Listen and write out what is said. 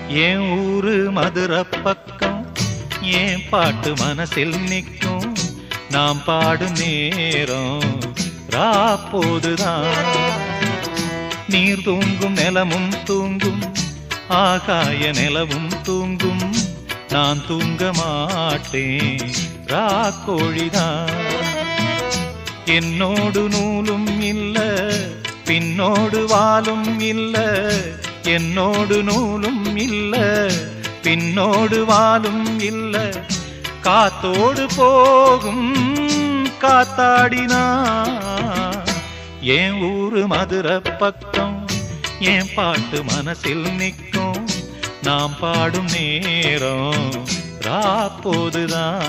என் ஊரு மதுரை பக்கம் ஏன் பாட்டு மனசில் நிற்கும். நாம் பாடும் நேரம் ராப்போதுதான். நீர் தூங்கும் நிலமும் தூங்கும், ஆகாய நிலவும் தூங்கும். நான் தூங்க மாட்டேன் ராக்கோழிதான். என்னோடு நூலும் இல்ல, பின்னோடு வாலும் இல்ல. என்னோடு நூலும் இல்ல, பின்னோடு வாலும் இல்ல. காத்தோடு போகும் காத்தாடினா. என் ஊரு மதுரை பக்கம் என் பாட்டு மனசில் நிற்கும். நாம் பாடும் நேரம் ராப்போதுதான்.